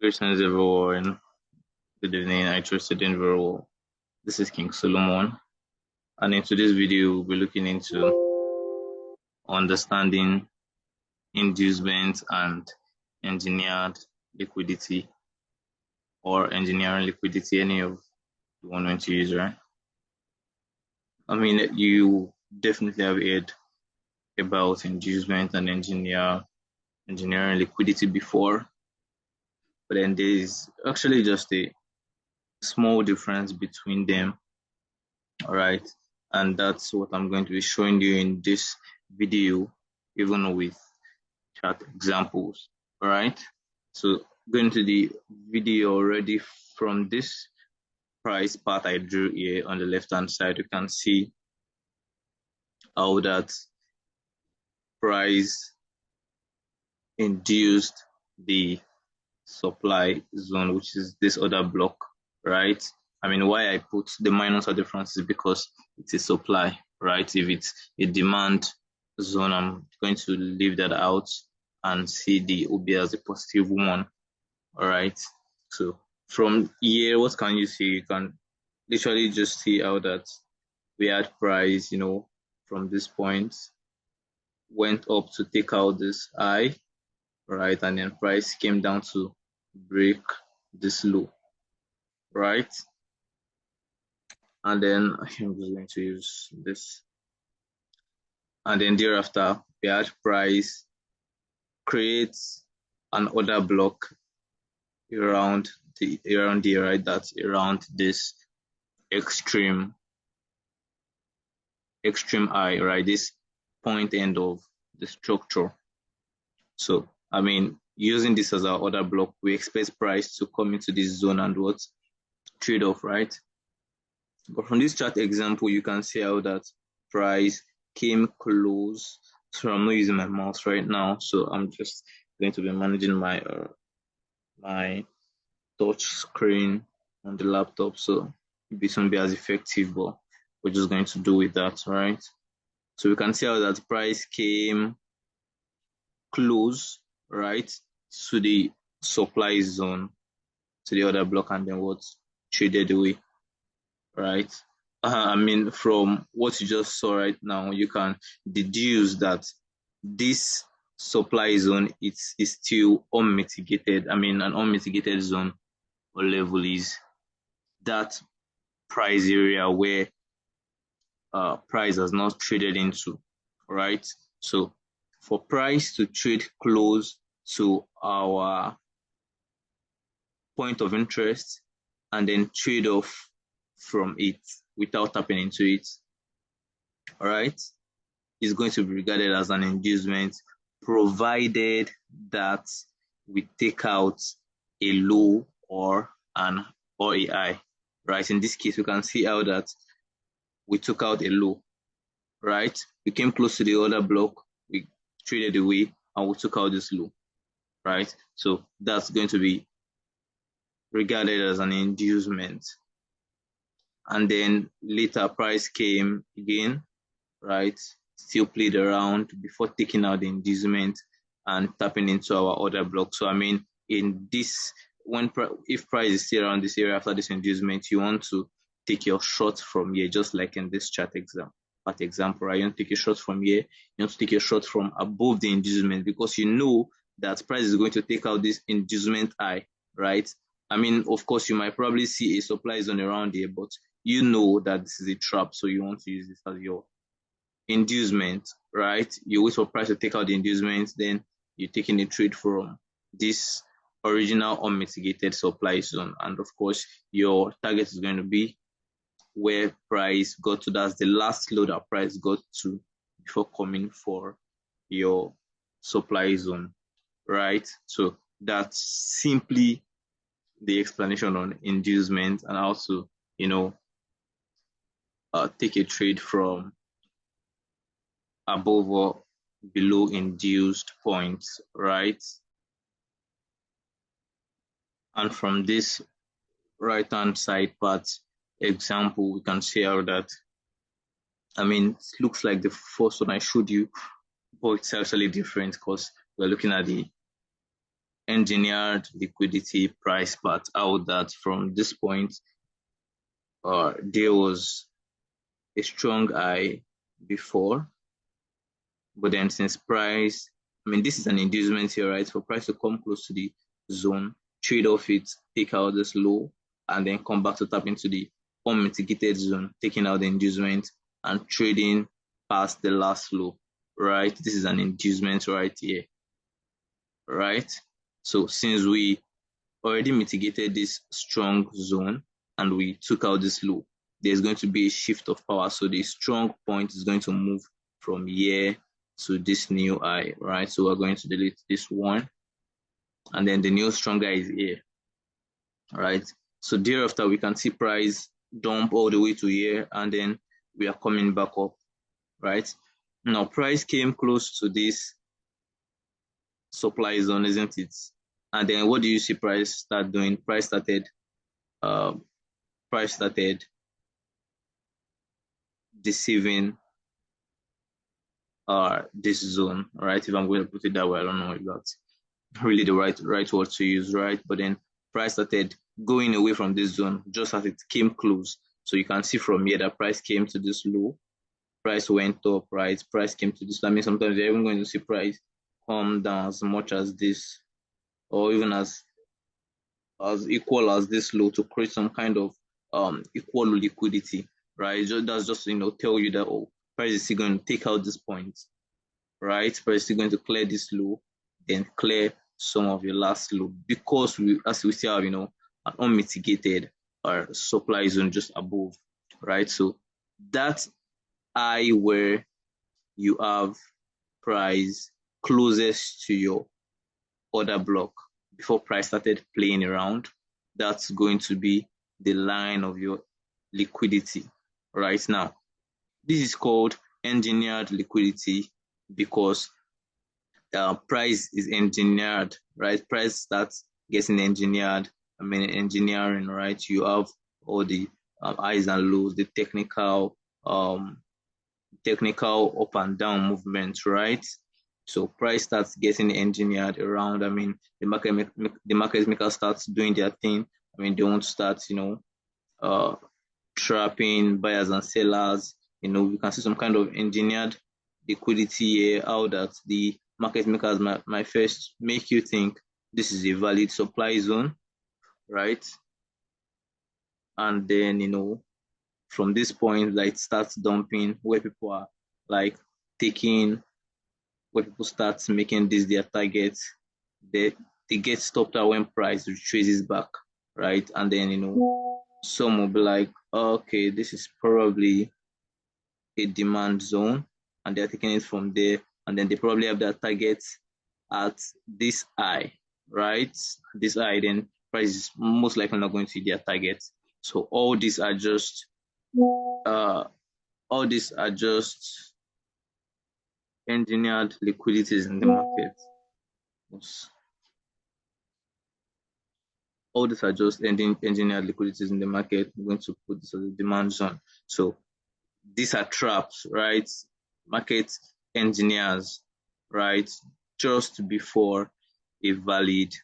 Greetings everyone. Good evening. I trust you're doing very well. This is King Solomon, and in today's video, we'll be looking into understanding inducement and engineered liquidity or engineering liquidity, any of you want to use, right? I mean, you definitely have heard about inducement and engineering liquidity before, but then there's actually just a small difference between them. All right, and that's what I'm going to be showing you in this video, even with chart examples. All right, so going to the video already. From this price part I drew here on the left hand side, you can see how that price induced the supply zone, which is this other block, right? I mean, why I put the minus or difference is because it's a supply, right? If it's a demand zone, I'm going to leave that out and see the OB as a positive one, all right? So from here, what can you see? You can literally just see how that we had price, from this point, went up to take out this high, right? And then price came down to break this low, right? And then I'm just going to use this. And then thereafter, we had price create an order block around the right, that's around this extreme high, right? This point end of the structure. So I mean, using this as our order block, we expect price to come into this zone and what trade off, right? But from this chart example, you can see how that price came close. So I'm not using my mouse right now, so I'm just going to be managing my my touch screen on the laptop, so it won't be as effective, but we're just going to do with that, right? So we can see how that price came close, right, to the supply zone, to the other block, and then what traded away, right? I mean, from what you just saw right now, you can deduce that this supply zone is still unmitigated. I mean, an unmitigated zone or level is that price area where price has not traded into, right? So for price to trade close to our point of interest and then trade off from it without tapping into it, all right, is going to be regarded as an inducement, provided that we take out a low or a high, right? In this case, we can see how that we took out a low, right? We came close to the other block, we traded away, and we took out this low, right? So that's going to be regarded as an inducement. And then later price came again, right? Still played around before taking out the inducement and tapping into our order block. So I mean, in this, if price is still around this area after this inducement, you want to take your shot from here, just like in this chart example, right? You want to take a shot from here, you want to take a shot from above the inducement, because you know that price is going to take out this inducement high, right? I mean, of course, you might probably see a supply zone around here, but you know that this is a trap, so you want to use this as your inducement, right? You wait for price to take out the inducement, then you're taking a trade from this original unmitigated supply zone. And of course, your target is going to be where price got to. That's the last low that price got to before coming for your supply zone, right? So that's simply the explanation on inducement, and also, take a trade from above or below induced points, right? And from this right hand side part example, we can see how that, I mean, it looks like the first one I showed you, but it's actually different because we're looking at the engineered liquidity price path out that from this point, there was a strong high before, but then since price, I mean, this is an inducement here, right? For price to come close to the zone, trade off it, take out this low, and then come back to tap into the unmitigated zone, taking out the inducement and trading past the last low, right? This is an inducement right here, right? So since we already mitigated this strong zone and we took out this low, there's going to be a shift of power. So the strong point is going to move from here to this new high, right? So we're going to delete this one, and then the new strong high is here, right? So thereafter, we can see price dump all the way to here, and then we are coming back up, right? Now, price came close to this supply zone, isn't it? And then what do you see price start doing? Price started deceiving this zone, right? If I'm going to put it that way, I don't know if that's really the right word to use, right? But then price started going away from this zone just as it came close. So you can see from here that price came to this low, price went up, right? Price came to this. I mean, sometimes you're even going to see price come down as much as this, or even as equal as this low to create some kind of equal liquidity, right? That's just tell you that price is still going to take out this point, right? Price is still going to clear this low, then clear some of your last low, because as we still have an unmitigated supply zone just above, right? So that's high where you have price closest to your order block before price started playing around. That's going to be the line of your liquidity right now. This is called engineered liquidity because price is engineered, right? Price starts getting engineered. I mean, engineering, right? You have all the highs and lows, the technical up and down movements, right? So price starts getting engineered around. I mean, the market maker starts doing their thing. I mean, they won't start, trapping buyers and sellers. We can see some kind of engineered liquidity here, how that the market makers might first make you think this is a valid supply zone, right? And then, from this point, like, it starts dumping where people are like taking, where people start making this their target. They get stopped out when price retraces back, right? And then, some will be like, okay, this is probably a demand zone, and they're taking it from there, and then they probably have their targets at this high, right? This high, then price is most likely not going to hit their target. So all these are just engineered liquidities in the market. All these are just engineered liquidities in the market. I'm going to put this as a demand zone. So these are traps, right? Market engineers, right? Just before a valid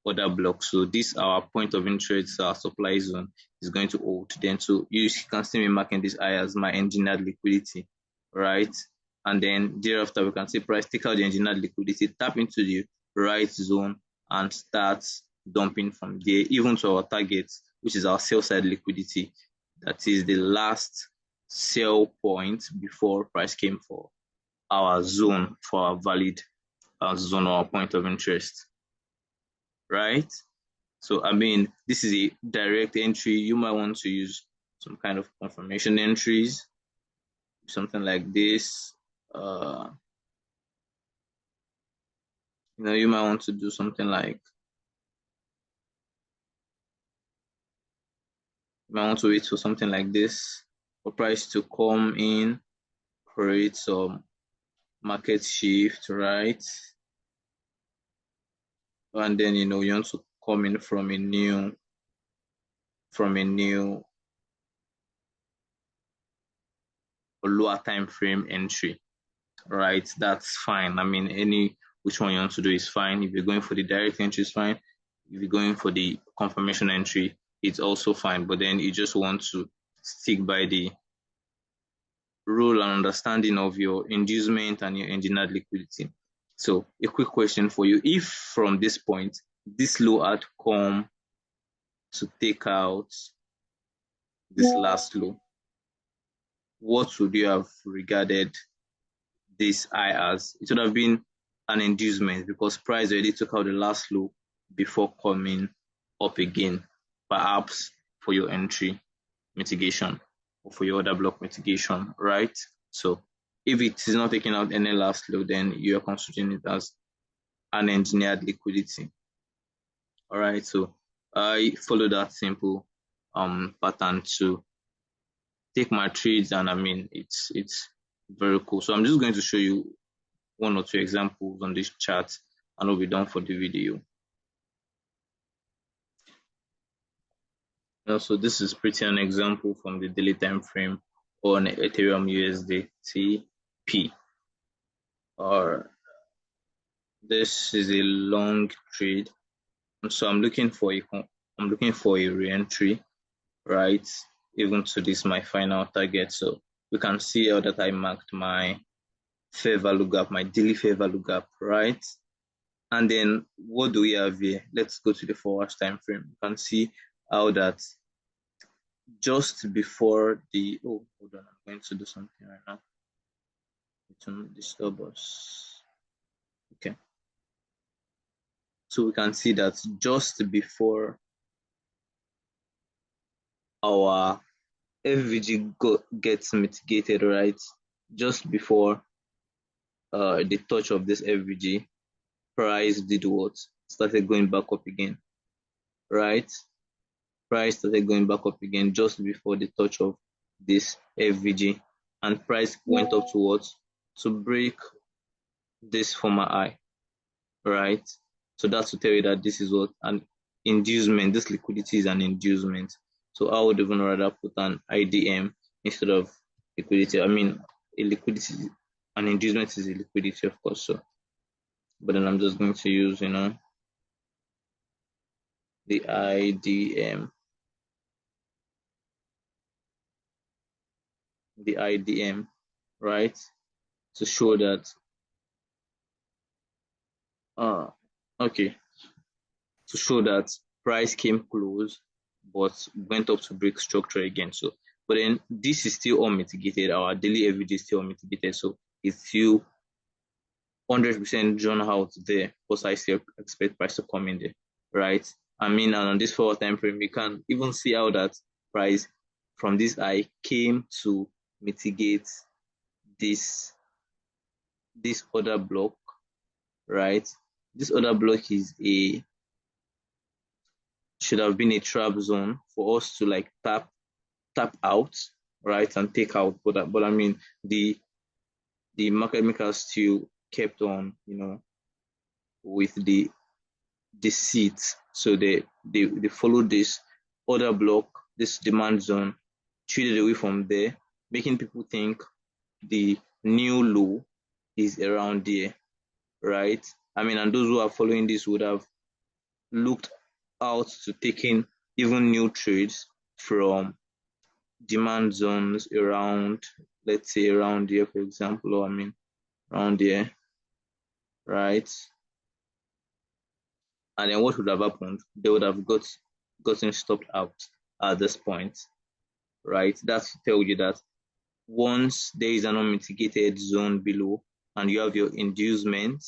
order block. So this our point of interest, our supply zone is going to hold. Then so you can see me marking this I as my engineered liquidity, right? And then thereafter we can see price take out the engineered liquidity, tap into the right zone, and start dumping from there, even to our target, which is our sell side liquidity. That is the last sell point before price came for our zone, for our valid zone or our point of interest, right? So, I mean, this is a direct entry. You might want to use some kind of confirmation entries, something like this. You might want to do something like, you might want to wait for something like this for price to come in, create some market shift, right? And then you want to come in from a new lower time frame entry, right? That's fine. I mean, any which one you want to do is fine. If you're going for the direct entry, it's fine. If you're going for the confirmation entry, it's also fine. But then you just want to stick by the rule and understanding of your inducement and your engineered liquidity. So a quick question for you. If from this point, this low had come to take out this last low, what would you have regarded this high as? It would have been an inducement because price already took out the last low before coming up again, perhaps for your entry mitigation or for your order block mitigation, right? So if it is not taking out any last low, then you're considering it as an engineered liquidity. All right, so I follow that simple pattern to take my trades, and I mean it's very cool. So I'm just going to show you one or two examples on this chart and we'll be done for the video. So this is pretty an example from the daily time frame on Ethereum USDT. Or this is a long trade, so I'm looking for a re-entry, right? Even to this my final target. So we can see how that I marked my fair value gap, my daily fair value gap, right? And then what do we have here? Let's go to the 4 hours time frame. You can see how that just before the hold on, I'm going to do something right now. It won't disturb us. Okay. So we can see that just before our FVG gets mitigated, right? Just before the touch of this FVG, price did what? Started going back up again, right? Price started going back up again just before the touch of this FVG, and price went up to what? To break this former high, right? So that's to tell you that this is what an inducement, this liquidity is an inducement. So I would even rather put an IDM instead of liquidity. I mean, a liquidity, an inducement is a liquidity, of course. So, but then I'm just going to use, the IDM. The IDM, right? To show that, okay, to show that price came close, but went up to break structure again. So, but then this is still unmitigated. Our daily average is still unmitigated. So it's still 100% drawn out there, because I still expect price to come in there, right? I mean, and on this 4 hour time frame, we can even see how that price from this high came to mitigate this other block, right? This other block should have been a trap zone for us to like tap out, right, and take out. But I mean, the market makers still kept on, with the seat. So they followed this other block, this demand zone, traded away from there, making people think the new low is around there, right? I mean, and those who are following this would have looked out to taking even new trades from demand zones around, let's say around here, for example, or I mean around here, right? And then what would have happened? They would have gotten stopped out at this point, right? That's to tell you that once there is an unmitigated zone below and you have your inducement,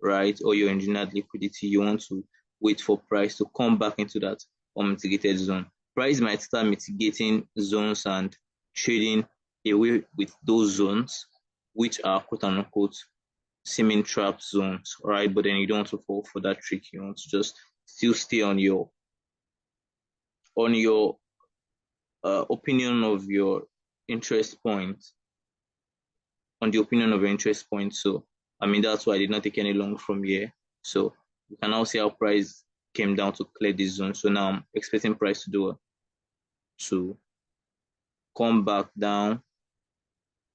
right, or your engineered liquidity, you want to wait for price to come back into that unmitigated zone. Price might start mitigating zones and trading away with those zones, which are quote unquote seeming trap zones, right? But then you don't want to fall for that trick. You want to just still stay on your opinion of your interest point, on the opinion of your interest point. So I mean, that's why I did not take any long from here. So you can now see how price came down to clear this zone. So now I'm expecting price to come back down,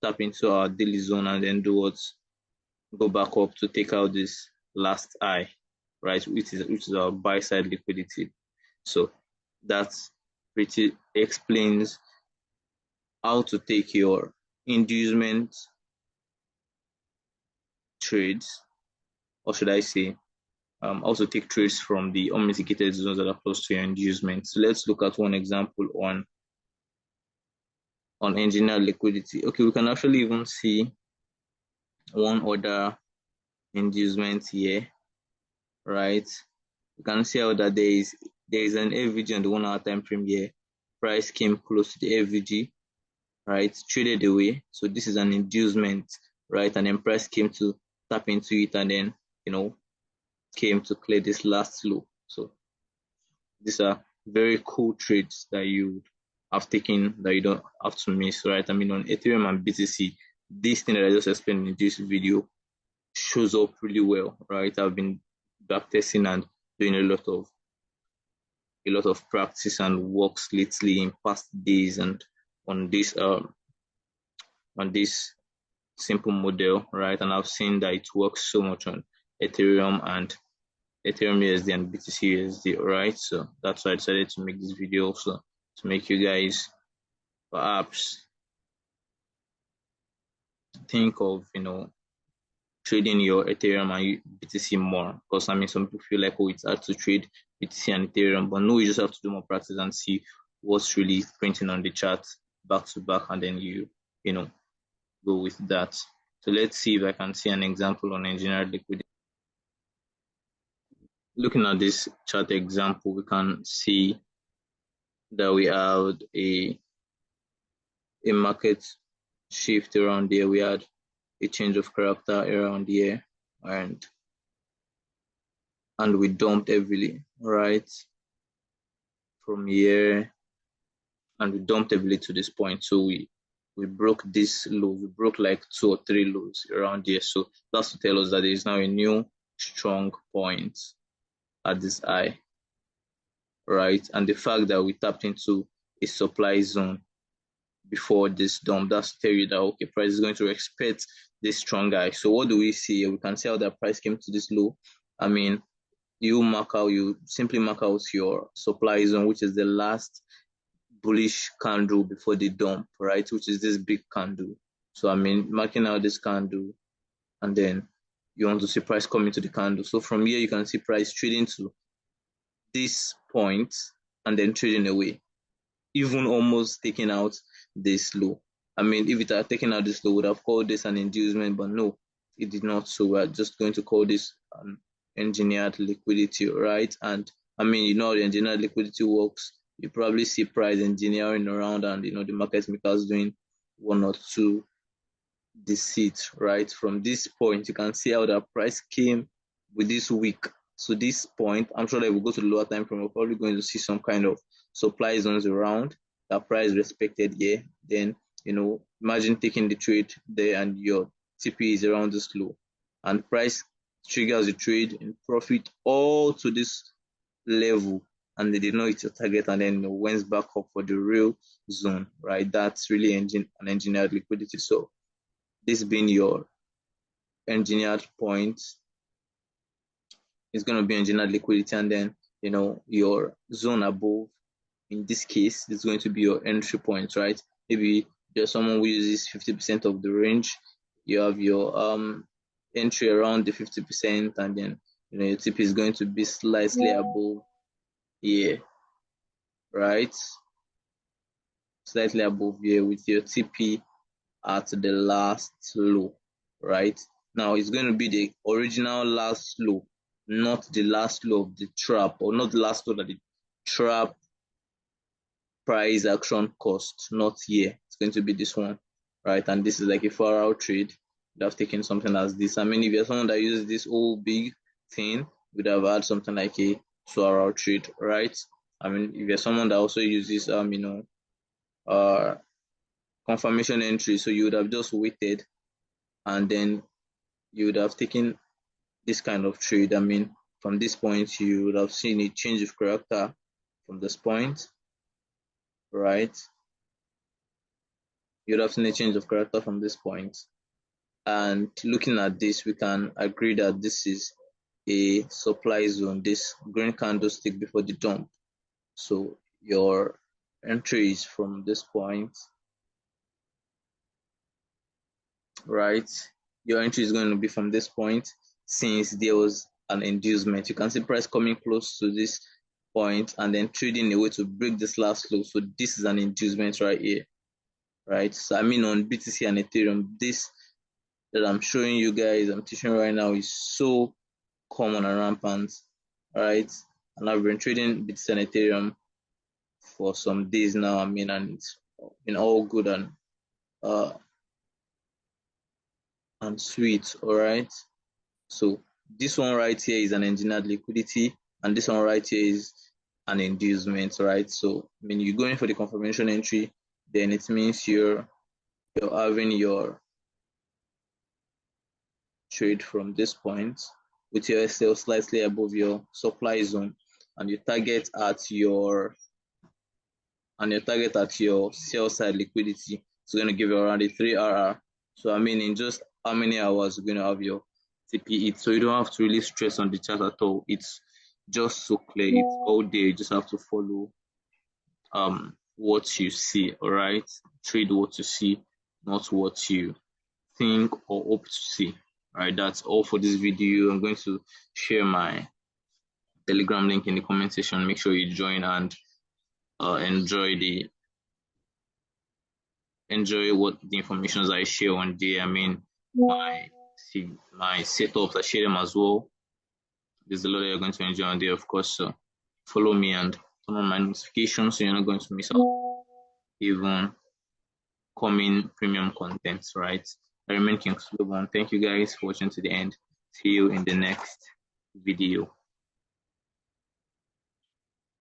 tap into our daily zone, and then do what? go back up to take out this last high, right? Which is our buy side liquidity. So that pretty explains how to take your inducement trades, or should I say, also take trades from the unmitigated zones that are close to your inducement. So let's look at one example on engineered liquidity. Okay, we can actually even see one other inducement here, right? You can see how that there is an AVG on the 1 hour time frame here. Price came close to the AVG, right? Traded away. So this is an inducement, right? And then price came to tap into it and then, came to clear this last low. So these are very cool trades that you have taken that you don't have to miss, right? I mean, on Ethereum and BTC, this thing that I just explained in this video shows up really well, right? I've been backtesting and doing a lot of practice and works lately in past days and on this simple model, right? And I've seen that it works so much on Ethereum and Ethereum USD and BTC USD, right? So that's why I decided to make this video also to make you guys perhaps think of, trading your Ethereum and BTC more. Because I mean, some people feel like, oh, it's hard to trade BTC and Ethereum, but no, you just have to do more practice and see what's really printing on the chart back to back, and then you know, go with that. So let's see if I can see an example on engineered liquidity. Looking at this chart example, we can see that we have a market shift around there. We had a change of character around here, and we dumped heavily, right? From here, and we dumped heavily to this point. So we broke this low. We broke like 2 or 3 lows around here. So that's to tell us that there is now a new strong point at this high, right? And the fact that we tapped into a supply zone before this dump, that's to tell you that, okay, price is going to respect this strong high. So what do we see here? We can see how that price came to this low. I mean, you simply mark out your supply zone, which is the last bullish candle before the dump, right? Which is this big candle. So I mean, marking out this candle, and then you want to see price coming to the candle. So from here, you can see price trading to this point and then trading away, even almost taking out this low. I mean, if it had taken out this low, would have called this an inducement, but no, it did not. So we're just going to call this engineered liquidity, right? And I mean, you know how the engineered liquidity works. You probably see price engineering around, and the market makers doing 1 or 2 deceit, right? From this point, you can see how the price came with this week. So this point, I'm sure that if we go to the lower time frame, we're probably going to see some kind of supply zones around that price respected here. Then, imagine taking the trade there and your TP is around this low, and price triggers the trade in profit all to this level, and they did not hit your target, and then went back up for the real zone, right? That's really an engineered liquidity. So this being your engineered point, is going to be engineered liquidity, and then your zone above, in this case, is going to be your entry point, right? Maybe there's someone who uses 50% of the range. You have your entry around the 50%, and then your TP is going to be slightly above here, right? Slightly above here with your TP at the last low, right? Now it's going to be the original last low, not the last low of the trap, or not the last low that the trap price action cost, not here. It's going to be this one, right? And this is like a 4-hour trade. You'd have taken something as this. I mean, if you're someone that uses this whole big thing, you'd have had something like a 2-hour trade, right? I mean, if you're someone that also uses confirmation entry, so you would have just waited, and then you would have taken this kind of trade. I mean, from this point, you would have seen a change of character from this point, right? You would have seen a change of character from this point, And looking at this, we can agree that this is a supply zone, this green candlestick before the dump. So your entry is from this point, right? Your entry is going to be from this point since there was an inducement. You can see price coming close to this point and then trading away to break this last low. So this is an inducement right here, right? So I mean on BTC and Ethereum, this that I'm showing you guys, I'm teaching right now is so common and rampant, right? And I've been trading BTC and Ethereum for some days now. I mean, and it's been all good uh and sweet, all right? So this one right here is an engineered liquidity, and this one right here is an inducement, right? So I mean, you're going for the confirmation entry, then it means you're having your trade from this point with your SL slightly above your supply zone, and your target at your sell side liquidity is going to give you around a 3 RR. So I mean, in just how many hours you're going to have your TP hit. So you don't have to really stress on the chart at all. It's just so clear. It's all there. You just have to follow what you see. All right, trade what you see, not what you think or hope to see. All right, that's all for this video. I'm going to share my Telegram link in the comment section. Make sure you join and enjoy what the information I share on there. I mean, my setups, I share them as well. There's a lot that you're going to enjoy on there, of course. So follow me and turn on my notifications so you're not going to miss out even coming premium content, right? I remain King Sloban. Thank you guys for watching to the end. See you in the next video.